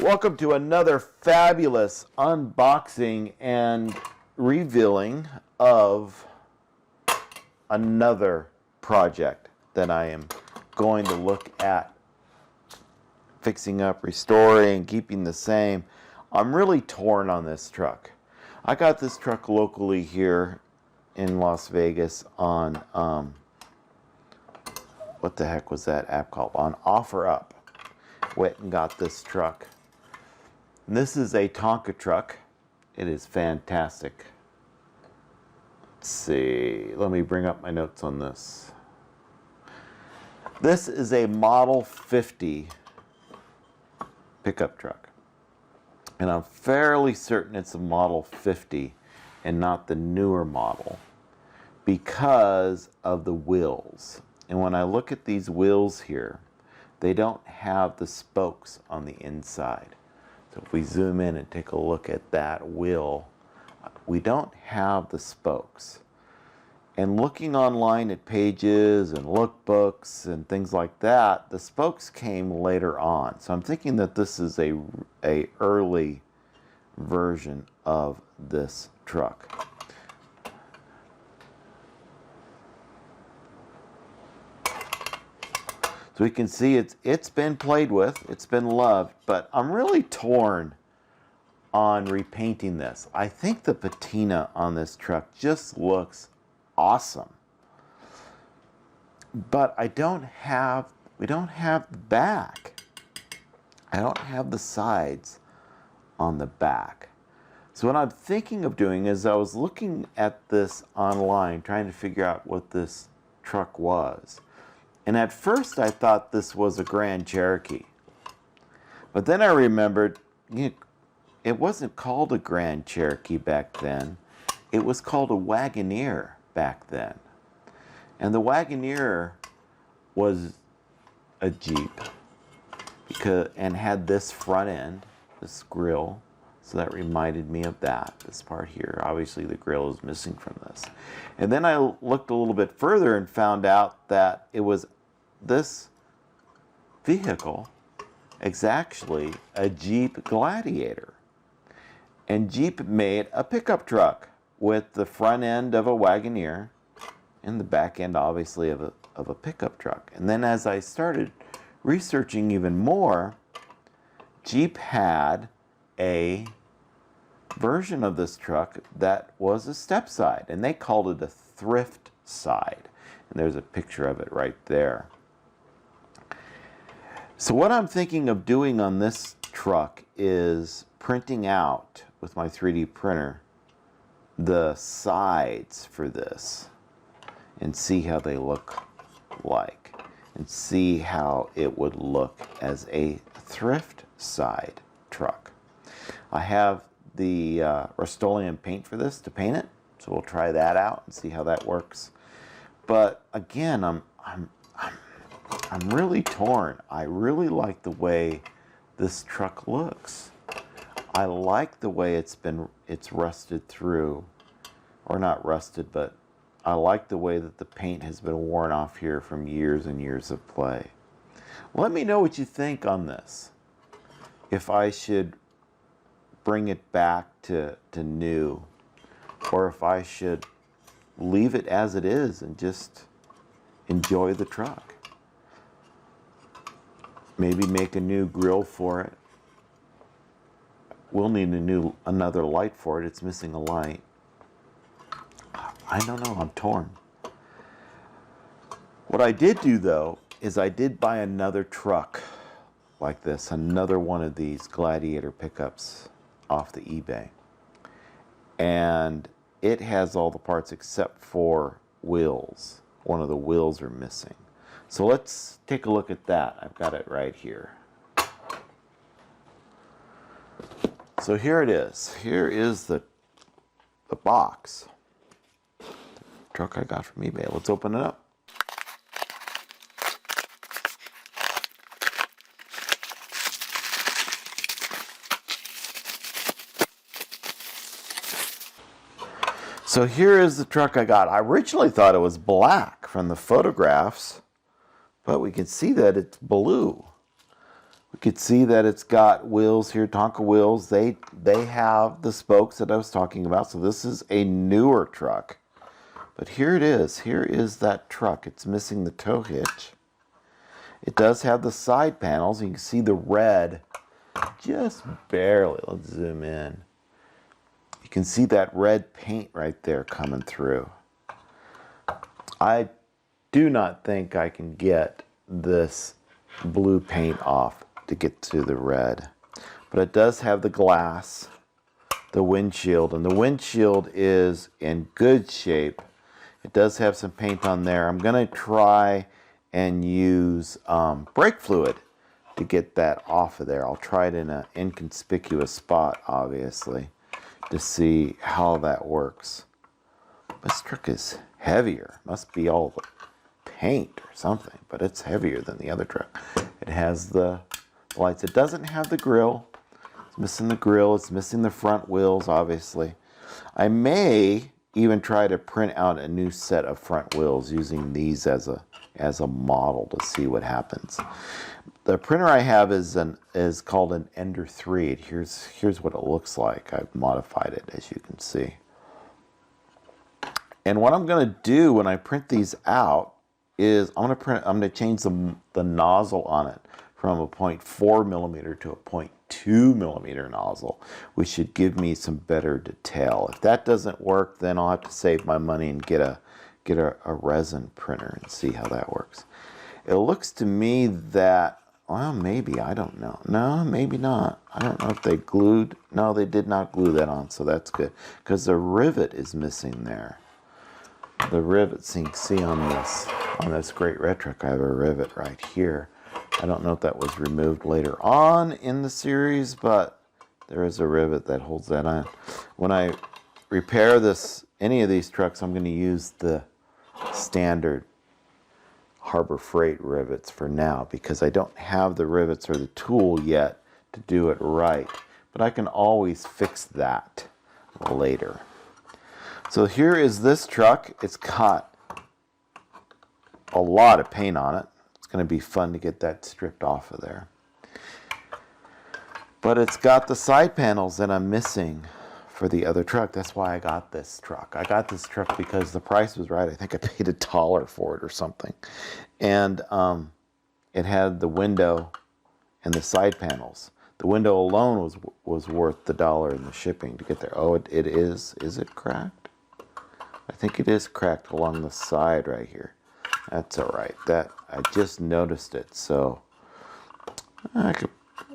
Welcome to another fabulous unboxing and revealing of another project that I am going to look at fixing up, restoring, keeping the same. I'm really torn on this truck. I got this truck locally here in Las Vegas on, what the heck was that app called? On OfferUp. Went and got this truck. And this is a Tonka truck. It is fantastic. Let's see, let me bring up my notes on this. This is a Model 50 pickup truck. And I'm fairly certain it's a Model 50 and not the newer model because of the wheels. And when I look at these wheels here, they don't have the spokes on the inside. So if we zoom in and take a look at that wheel, we don't have the spokes. And looking online at pages and lookbooks and things like that, the spokes came later on. So I'm thinking that this is a early version of this truck. So we can see it's been played with, it's been loved, but I'm really torn on repainting this. I think the patina on this truck just looks awesome. But we don't have the back. I don't have the sides on the back. So what I'm thinking of doing is I was looking at this online, trying to figure out what this truck was. And at first I thought this was a Grand Cherokee. But then I remembered, it wasn't called a Grand Cherokee back then. It was called a Wagoneer back then. And the Wagoneer was a Jeep and had this front end, this grille. So that reminded me of that, this part here. Obviously the grille is missing from this. And then I looked a little bit further and found out that it was this vehicle is actually a Jeep Gladiator. And Jeep made a pickup truck with the front end of a Wagoneer and the back end obviously of a pickup truck. And then as I started researching even more, Jeep had a version of this truck that was a step side, and they called it a thrift side. And there's a picture of it right there. So what I'm thinking of doing on this truck is printing out with my 3D printer the sides for this and see how they look like and see how it would look as a thrift side truck. I have the Rust-Oleum paint for this to paint it, so we'll try that out and see how that works. But again, I'm really torn. I really like the way this truck looks. I like the way it's rusted through, or not rusted, but I like the way that the paint has been worn off here from years and years of play. Let me know what you think on this. If I should bring it back to new, or if I should leave it as it is and just enjoy the truck. Maybe make a new grille for it. We'll need another light for it. It's missing a light. I don't know, I'm torn. What I did do though, is I did buy another truck like this, another one of these Gladiator pickups off the eBay. And it has all the parts except for wheels. One of the wheels are missing. So let's take a look at that. I've got it right here. So here it is. Here is the box. The truck I got from eBay. Let's open it up. So here is the truck I got. I originally thought it was black from the photographs, but we can see that it's blue. We You can see that it's got wheels here, Tonka wheels. They have the spokes that I was talking about. So this is a newer truck. But here it is. Here is that truck. It's missing the tow hitch. It does have the side panels. You can see the red just barely. Let's zoom in. You can see that red paint right there coming through. I do not think I can get this blue paint off to get to the red. But it does have the glass, the windshield, and the windshield is in good shape. It does have some paint on there. I'm going to try and use brake fluid to get that off of there. I'll try it in an inconspicuous spot, obviously, to see how that works. This truck is heavier. Must be all the paint or something, but it's heavier than the other truck. It has the lights. It doesn't have the grill. It's missing the grill. It's missing the front wheels, obviously. I may even try to print out a new set of front wheels using these as a model to see what happens. The printer I have is called an Ender 3. Here's what it looks like. I've modified it, as you can see. And what I'm going to do when I print these out is I'm going to change the nozzle on it from a 0.4 millimeter to a 0.2 millimeter nozzle, which should give me some better detail. If that doesn't work, then I'll have to save my money and get a resin printer and see how that works. It looks to me that, well, maybe, I don't know. No, maybe not. I don't know if they glued. No, they did not glue that on, so that's good. Because the rivet is missing there. The rivets you can see on this great red truck, I have a rivet right here. I don't know if that was removed later on in the series, but there is a rivet that holds that on. When I repair any of these trucks, I'm going to use the standard Harbor Freight rivets for now because I don't have the rivets or the tool yet to do it right. But I can always fix that later. So here is this truck. It's got a lot of paint on it. It's going to be fun to get that stripped off of there. But it's got the side panels that I'm missing for the other truck. That's why I got this truck. I got this truck because the price was right. I think I paid $1 for it or something. And it had the window and the side panels. The window alone was worth the $1 in the shipping to get there. Oh, it is. Is it cracked? I think it is cracked along the side right here. That's all right. That I just noticed it, so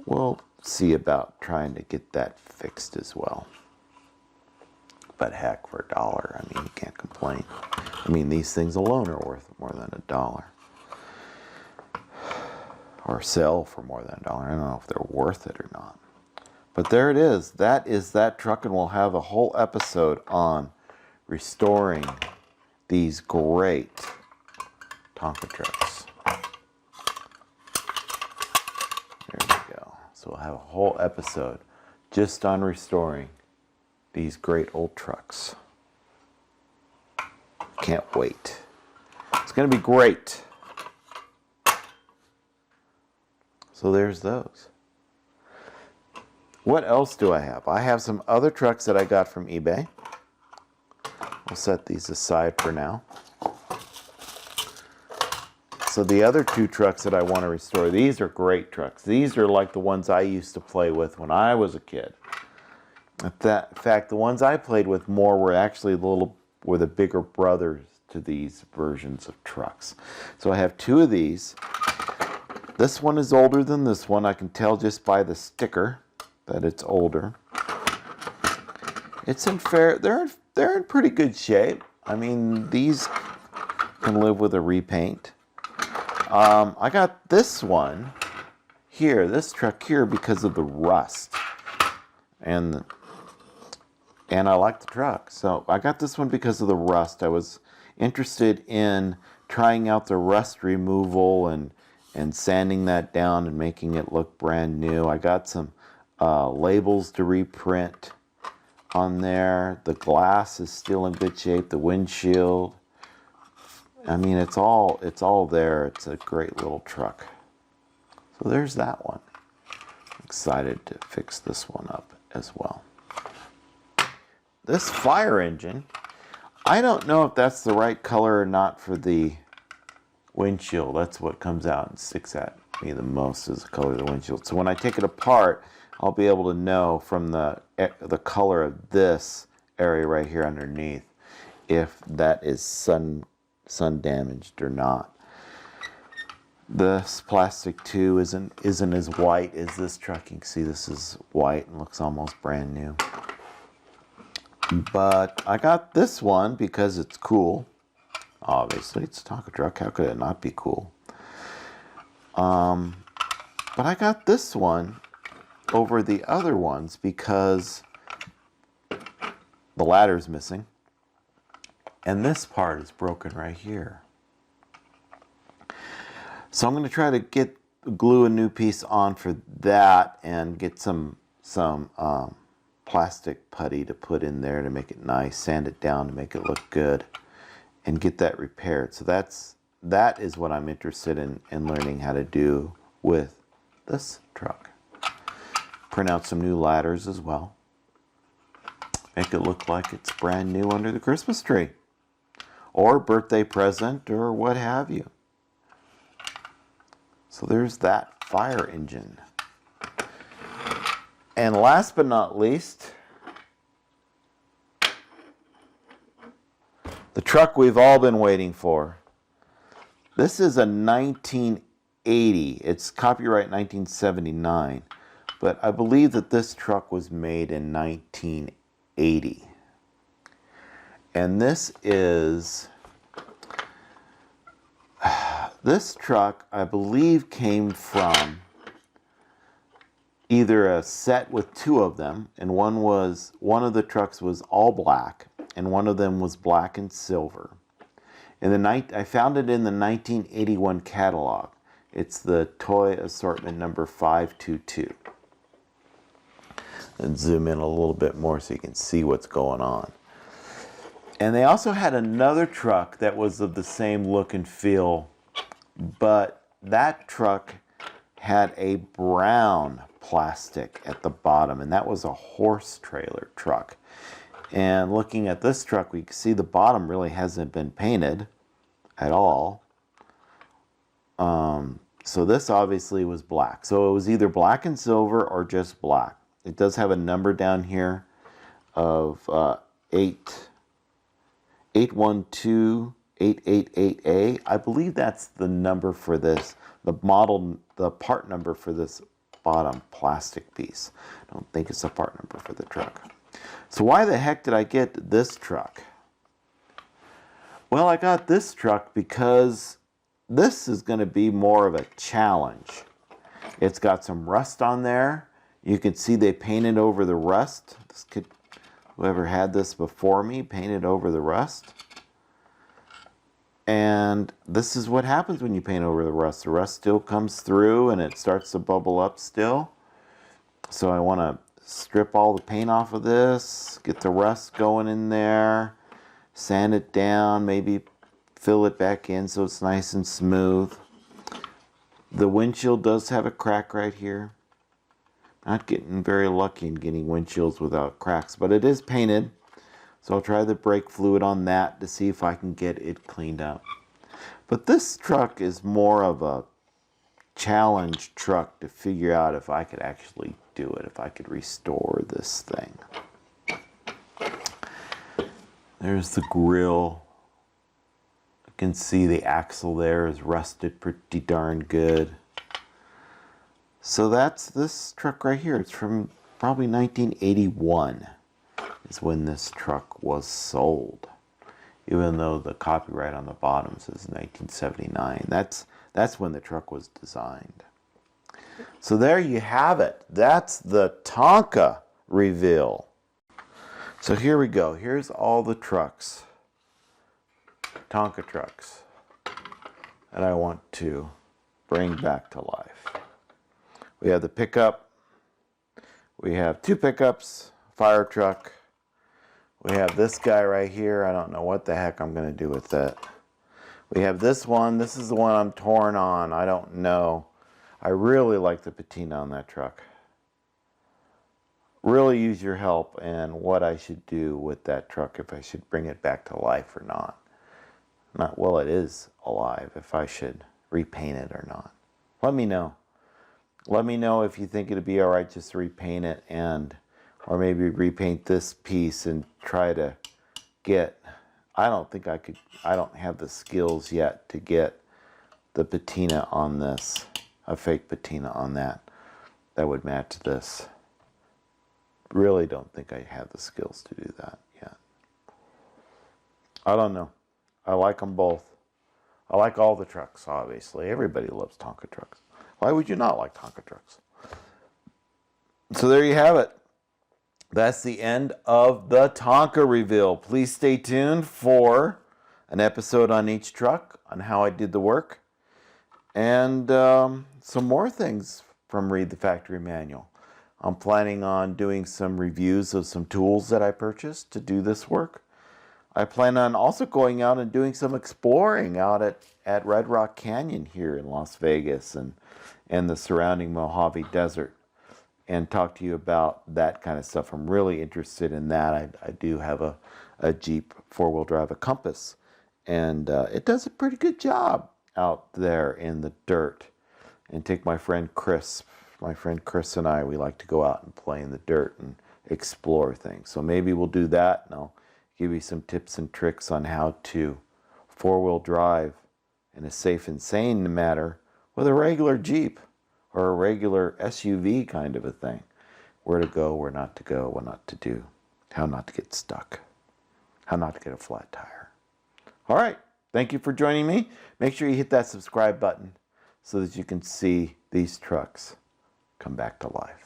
we'll see about trying to get that fixed as well. But heck, for $1, I mean, you can't complain. I mean, these things alone are worth more than $1, or sell for more than $1. I don't know if they're worth it or not. But there it is. That is that truck, and we'll have a whole episode on restoring these great Tonka trucks. There we go. So we'll have a whole episode just on restoring these great old trucks. Can't wait. It's going to be great. So there's those. What else do I have? I have some other trucks that I got from eBay. We'll set these aside for now. So the other two trucks that I want to restore, these are great trucks. These are like the ones I used to play with when I was a kid. In fact, the ones I played with more were actually the bigger brothers to these versions of trucks. So I have two of these. This one is older than this one. I can tell just by the sticker that it's older. It's in they're in pretty good shape. I mean, these can live with a repaint. I got this one here, this truck here, because of the rust. And I like the truck. So I got this one because of the rust. I was interested in trying out the rust removal and sanding that down and making it look brand new. I got some labels to reprint on there. The glass is still in good shape. The windshield. I mean, it's all there. It's a great little truck. So there's that one. excited to fix this one up as well. This fire engine, I don't know if that's the right color or not for the windshield. That's what comes out and sticks at me the most, is the color of the windshield. So when I take it apart, I'll be able to know from the color of this area right here underneath if that is sun damaged or not. This plastic too isn't as white as this truck. You can see this is white and looks almost brand new. But I got this one because it's cool. Obviously, it's a Tonka truck. How could it not be cool? But I got this one over the other ones because the ladder's missing. And this part is broken right here. So I'm going to try to glue a new piece on for that and get some plastic putty to put in there to make it nice, sand it down to make it look good, and get that repaired. So that is what I'm interested in learning how to do with this truck. Print out some new ladders as well. Make it look like it's brand new under the Christmas tree, or birthday present, or what have you. So there's that fire engine. And last but not least, the truck we've all been waiting for. This is a 1980. It's copyright 1979. But I believe that this truck was made in 1980. And this truck, I believe, came from either a set with two of them, and one of the trucks was all black, and one of them was black and silver. I found it in the 1981 catalog. It's the toy assortment number 522. And zoom in a little bit more so you can see what's going on. And they also had another truck that was of the same look and feel, but that truck had a brown plastic at the bottom, and that was a horse trailer truck. And looking at this truck, we can see the bottom really hasn't been painted at all. So this obviously was black. So it was either black and silver or just black. It does have a number down here of 812-888A. I believe that's the number for this, the part number for this bottom plastic piece. I don't think it's the part number for the truck. So why the heck did I get this truck? Well, I got this truck because this is going to be more of a challenge. It's got some rust on there. You can see they painted over the rust. Whoever had this before me painted over the rust. And this is what happens when you paint over the rust. The rust still comes through and it starts to bubble up still. So I want to strip all the paint off of this, get the rust going in there, sand it down, maybe fill it back in so it's nice and smooth. The windshield does have a crack right here. Not getting very lucky in getting windshields without cracks, but it is painted. So I'll try the brake fluid on that to see if I can get it cleaned up. But this truck is more of a challenge truck to figure out if I could actually do it, if I could restore this thing. There's the grill. You can see the axle there is rusted pretty darn good. So that's this truck right here. It's from probably 1981 is when this truck was sold. Even though the copyright on the bottom says 1979. That's when the truck was designed. So there you have it. That's the Tonka reveal. So here we go. Here's all the trucks. Tonka trucks that I want to bring back to life. We have the pickup. We have two pickups, fire truck. We have this guy right here. I don't know what the heck I'm going to do with that. We have this one. This is the one I'm torn on. I don't know. I really like the patina on that truck. really use your help and what I should do with that truck, if I should bring it back to life or not. Not, well, it is alive, if I should repaint it or not. Let me know. Let me know if you think it'd be all right just to repaint it, or maybe repaint this piece and try to get, I don't think I could, I don't have the skills yet to get the patina on this, a fake patina on that would match this. Really don't think I have the skills to do that yet. I don't know. I like them both. I like all the trucks, obviously. Everybody loves Tonka trucks. Why would you not like Tonka trucks? So there you have it. That's the end of the Tonka reveal. Please stay tuned for an episode on each truck, on how I did the work, and some more things from Read the Factory Manual. I'm planning on doing some reviews of some tools that I purchased to do this work. I plan on also going out and doing some exploring out at Red Rock Canyon here in Las Vegas and the surrounding Mojave Desert, and talk to you about that kind of stuff. I'm really interested in that. I do have a Jeep four-wheel drive, a Compass, and it does a pretty good job out there in the dirt. And take my friend Chris. My friend Chris and I, we like to go out and play in the dirt and explore things. So maybe we'll do that, and I'll give you some tips and tricks on how to four-wheel drive in a safe and sane manner with a regular Jeep or a regular SUV kind of a thing. Where to go, where not to go, what not to do, how not to get stuck, how not to get a flat tire. All right, thank you for joining me. Make sure you hit that subscribe button so that you can see these trucks come back to life.